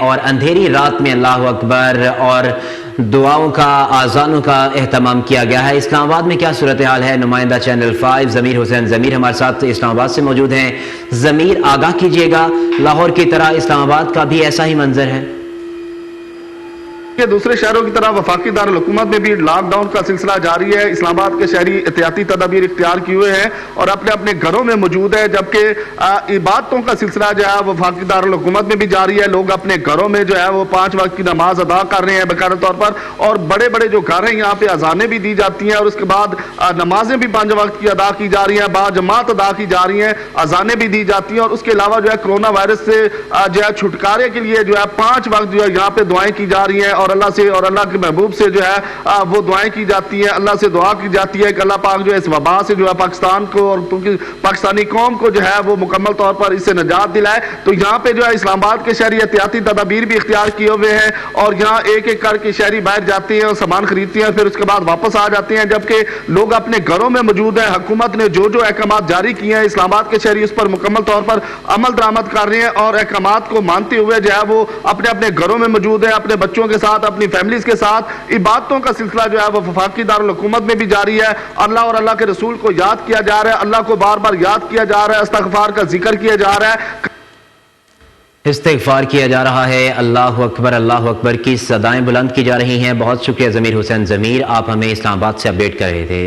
اور اندھیری رات میں اللہ اکبر اور دعاؤں کا آذانوں کا اہتمام کیا گیا ہے۔ اسلام آباد میں کیا صورتحال ہے؟ نمائندہ چینل 5 ضمیر حسین ضمیر ہمارے ساتھ اسلام آباد سے موجود ہیں۔ ضمیر، آگاہ کیجئے گا، لاہور کی طرح اسلام آباد کا بھی ایسا ہی منظر ہے؟ کہ دوسرے شہروں کی طرح وفاقی دارالحکومت میں بھی لاک ڈاؤن کا سلسلہ جاری ہے۔ اسلام آباد کے شہری احتیاطی تدابیر اختیار کیے ہوئے ہیں اور اپنے اپنے گھروں میں موجود ہے، جبکہ عبادتوں کا سلسلہ جو ہے وفاقی دارالحکومت میں بھی جاری ہے۔ لوگ اپنے گھروں میں جو ہے وہ 5 وقت کی نماز ادا کر رہے ہیں باقاعدہ طور پر، اور بڑے بڑے جو گھر ہیں یہاں پہ اذانیں بھی دی جاتی ہیں اور اس کے بعد نمازیں بھی 5 وقت کی ادا کی جا رہی ہیں، با جماعت ادا کی جا رہی ہیں، اذانیں بھی دی جاتی ہیں، اور اس کے علاوہ جو ہے کرونا وائرس سے جو ہے چھٹکارے کے لیے جو ہے 5 وقت جو ہے یہاں پہ دعائیں کی جا رہی ہیں، اور اللہ سے اور اللہ کے محبوب سے جو ہے وہ دعائیں کی جاتی ہیں۔ اللہ سے دعا کی جاتی ہے کہ اللہ پاک جو ہے اس وبا سے جو ہے پاکستان کو اور پاکستانی قوم کو جو ہے وہ مکمل طور پر اس سے نجات دلائے۔ تو یہاں پہ جو ہے اسلام آباد کے شہری احتیاطی تدابیر بھی اختیار کیے ہوئے ہیں، اور یہاں ایک ایک کر کے شہری باہر جاتے ہیں اور سامان خریدتے ہیں، پھر اس کے بعد واپس آ جاتے ہیں، جبکہ لوگ اپنے گھروں میں موجود ہیں۔ حکومت نے جو جو احکامات جاری کیے ہیں، اسلام آباد کے شہری اس پر مکمل طور پر عمل درآمد کر رہے ہیں اور احکامات کو مانتے ہوئے جو ہے وہ اپنے اپنے گھروں میں موجود ہیں، اپنے بچوں کے ساتھ، اپنی فیملیز کے ساتھ۔ عبادتوں کا سلسلہ جو ہے وہ وفاقی دارالحکومت میں بھی جاری ہے۔ اللہ اور اللہ کے رسول کو یاد کیا جا رہا ہے، اللہ کو بار بار یاد کیا جا رہا ہے، استغفار کا ذکر کیا جا رہا ہے، استغفار کیا جا رہا ہے، اللہ اکبر کی صدائیں بلند کی جا رہی ہیں۔ بہت شکریہ ضمیر حسین ضمیر، آپ ہمیں اسلام آباد سے اپڈیٹ کر رہے تھے۔